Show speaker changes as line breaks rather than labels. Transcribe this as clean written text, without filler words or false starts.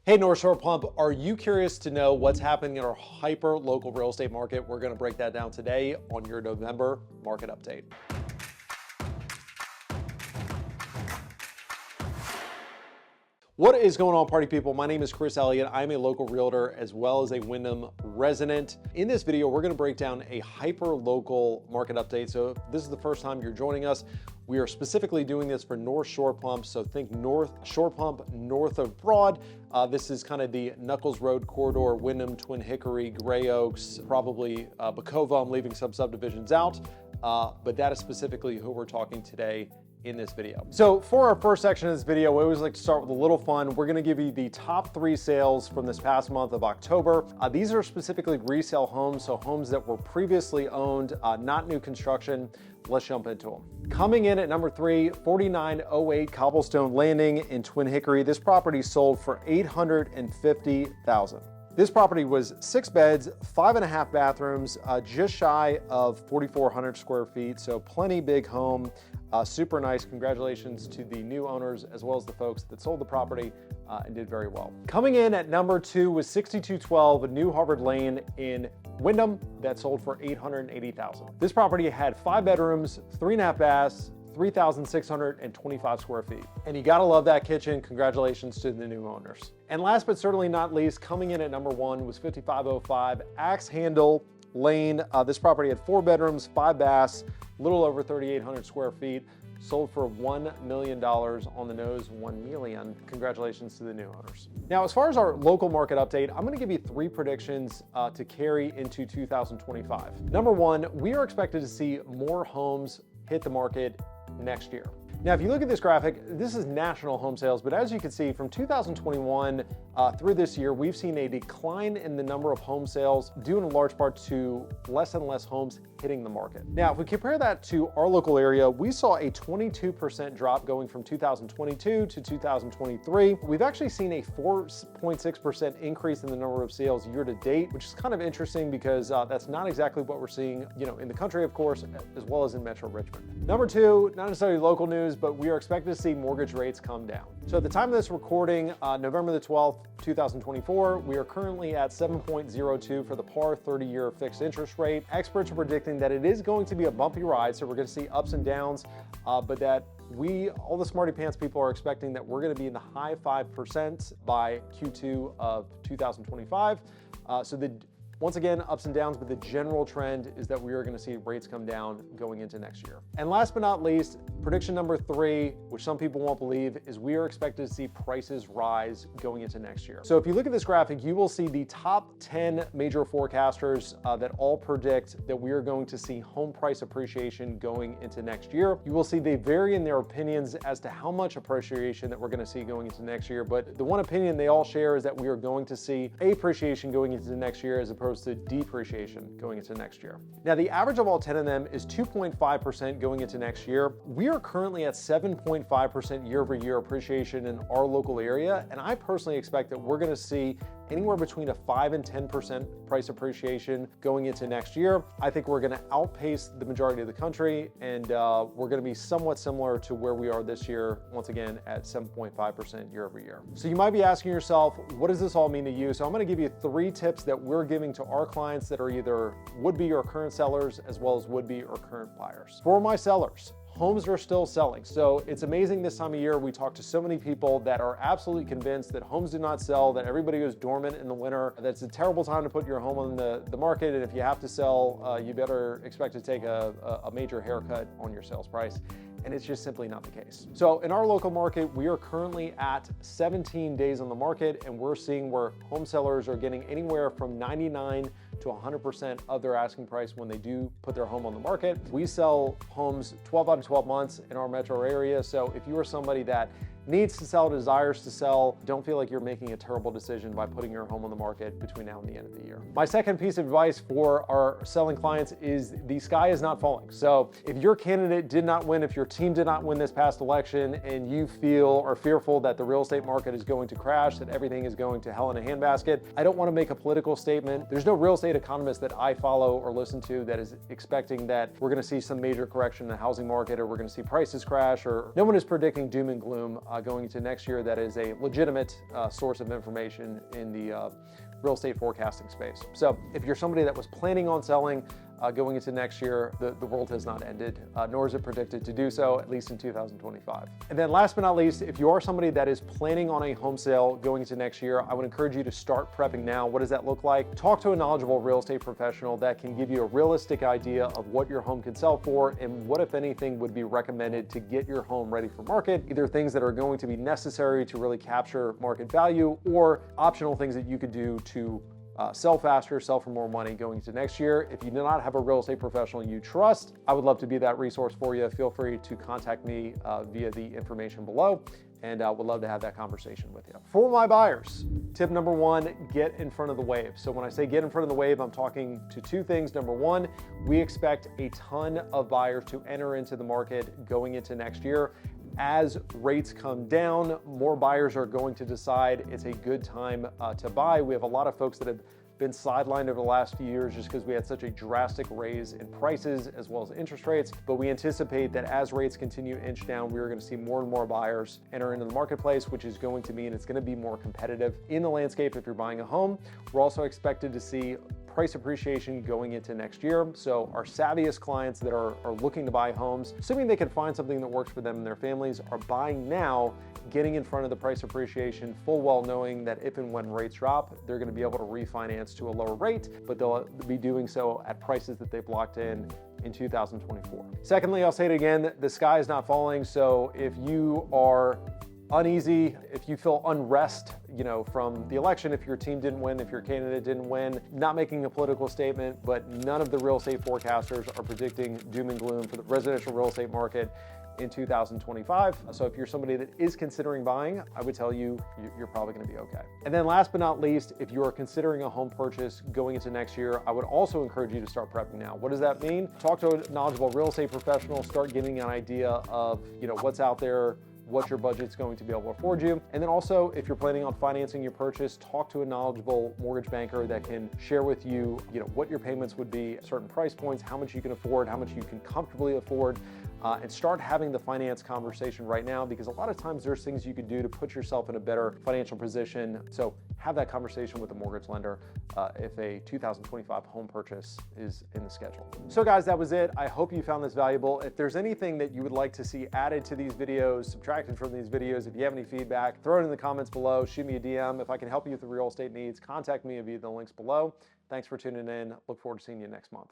Hey, North Shore Pump, are you curious to know what's happening in our hyper-local real estate market? We're going to break that down today on your November market update. What is going on, party people? My name is Chris Elliott. I'm a local realtor as well as a Windham resident. In this video, we're going to break down a hyper-local market update. So if this is the first time you're joining us, we are specifically doing this for North Shore Pump. So think North Shore Pump, north of Broad. This is kind of the Knuckles Road corridor, Windham, Twin Hickory, Gray Oaks, probably Bacova. I'm leaving some subdivisions out, but that is specifically who we're talking today in this video. So for our first section of this video, we always like to start with a little fun. We're going to give you the top 3 sales from this past month of October. These are specifically resale homes, so homes that were previously owned, not new construction. Let's jump into them. Coming in at number 3, 4908 Cobblestone Landing in Twin Hickory. This property sold for $850,000. This property was 6 beds, 5.5 bathrooms, just shy of 4,400 square feet. So plenty big home, super nice. Congratulations to the new owners as well as the folks that sold the property and did very well. Coming in at number 2 was 6212 New Harvard Lane in Windham that sold for $880,000. This property had 5 bedrooms, 3.5 baths, 3,625 square feet. And you gotta love that kitchen. Congratulations to the new owners. And last but certainly not least, coming in at number 1 was 5505 Axe Handle Lane. This property had 4 bedrooms, 5 baths, a little over 3,800 square feet, sold for $1 million on the nose, 1 million. Congratulations to the new owners. Now, as far as our local market update, I'm gonna give you 3 predictions to carry into 2025. Number 1, we are expected to see more homes hit the market next year. Now, if you look at this graphic, this is national home sales, but as you can see from 2021 through this year, we've seen a decline in the number of home sales due in large part to less and less homes hitting the market. Now, if we compare that to our local area, we saw a 22% drop going from 2022 to 2023. We've actually seen a 4.6% increase in the number of sales year to date, which is kind of interesting because that's not exactly what we're seeing, in the country, of course, as well as in Metro Richmond. Number 2, not necessarily local news, but we are expected to see mortgage rates come down. So at the time of this recording, November the 12th, 2024, we are currently at 7.02 for the par 30-year fixed interest rate. Experts are predicting that it is going to be a bumpy ride, so we're going to see ups and downs, but that all the smarty pants people are expecting that we're going to be in the high 5% by Q2 of 2025. Once again, ups and downs, but the general trend is that we are going to see rates come down going into next year. And last but not least, prediction number 3, which some people won't believe, is we are expected to see prices rise going into next year. So if you look at this graphic, you will see the top 10 major forecasters that all predict that we are going to see home price appreciation going into next year. You will see they vary in their opinions as to how much appreciation that we're going to see going into next year, but the one opinion they all share is that we are going to see appreciation going into next year as opposed to depreciation going into next year. Now, the average of all 10 of them is 2.5% going into next year. We are currently at 7.5% year-over-year appreciation in our local area, and I personally expect that we're going to see anywhere between a 5 and 10% price appreciation going into next year. I think we're going to outpace the majority of the country, and we're going to be somewhat similar to where we are this year, once again at 7.5% year over year. So you might be asking yourself, what does this all mean to you? So I'm going to give you 3 tips that we're giving to our clients that are either would-be or current sellers, as well as would-be or current buyers. For my sellers, homes are still selling. So it's amazing this time of year, we talk to so many people that are absolutely convinced that homes do not sell, that everybody goes dormant in the winter, that it's a terrible time to put your home on the market, and if you have to sell, you better expect to take a major haircut on your sales price. And it's just simply not the case. So in our local market, we are currently at 17 days on the market, and we're seeing where home sellers are getting anywhere from 99 to 100% of their asking price when they do put their home on the market. We sell homes 12 out of 12 months in our metro area. So if you are somebody that needs to sell, desires to sell, don't feel like you're making a terrible decision by putting your home on the market between now and the end of the year. My second piece of advice for our selling clients is the sky is not falling. So if your candidate did not win, if your team did not win this past election, and you feel or fearful that the real estate market is going to crash, that everything is going to hell in a handbasket, I don't want to make a political statement. There's no real estate economist that I follow or listen to that is expecting that we're going to see some major correction in the housing market, or we're going to see prices crash, or no one is predicting doom and gloom going into next year that is a legitimate source of information in the real estate forecasting space. So if you're somebody that was planning on selling going into next year, the world has not ended, nor is it predicted to do so, at least in 2025. And then last but not least, if you are somebody that is planning on a home sale going into next year, I would encourage you to start prepping now. What does that look like? Talk to a knowledgeable real estate professional that can give you a realistic idea of what your home can sell for and what, if anything, would be recommended to get your home ready for market, either things that are going to be necessary to really capture market value or optional things that you could do to sell faster, sell for more money going into next year. If you do not have a real estate professional you trust, I would love to be that resource for you. Feel free to contact me via the information below, and would love to have that conversation with you. For my buyers, tip number one, get in front of the wave. So when I say get in front of the wave, I'm talking to two things. Number one, we expect a ton of buyers to enter into the market going into next year. As rates come down, more buyers are going to decide it's a good time to buy. We have a lot of folks that have been sidelined over the last few years just because we had such a drastic raise in prices as well as interest rates. But we anticipate that as rates continue to inch down, we're going to see more and more buyers enter into the marketplace, which is going to mean it's going to be more competitive in the landscape if you're buying a home. We're also expected to see price appreciation going into next year. So our savviest clients that are looking to buy homes, assuming they can find something that works for them and their families, are buying now, getting in front of the price appreciation, full well knowing that if and when rates drop, they're going to be able to refinance to a lower rate, but they'll be doing so at prices that they've locked in 2024. Secondly, I'll say it again, the sky is not falling. So if you are uneasy, if you feel unrest, from the election, if your team didn't win, if your candidate didn't win, not making a political statement, but none of the real estate forecasters are predicting doom and gloom for the residential real estate market in 2025. So if you're somebody that is considering buying, I would tell you, you're probably going to be okay. And then last but not least, if you are considering a home purchase going into next year, I would also encourage you to start prepping now. What does that mean? Talk to a knowledgeable real estate professional, start getting an idea of, what's out there, what your budget's going to be able to afford you. And then also, if you're planning on financing your purchase, talk to a knowledgeable mortgage banker that can share with you, what your payments would be, certain price points, how much you can afford, how much you can comfortably afford, and start having the finance conversation right now, because a lot of times there's things you could do to put yourself in a better financial position. So have that conversation with a mortgage lender if a 2025 home purchase is in the schedule. So guys, that was it. I hope you found this valuable. If there's anything that you would like to see added to these videos, subtracted from these videos, if you have any feedback, throw it in the comments below, shoot me a DM. If I can help you with the real estate needs, contact me via the links below. Thanks for tuning in. Look forward to seeing you next month.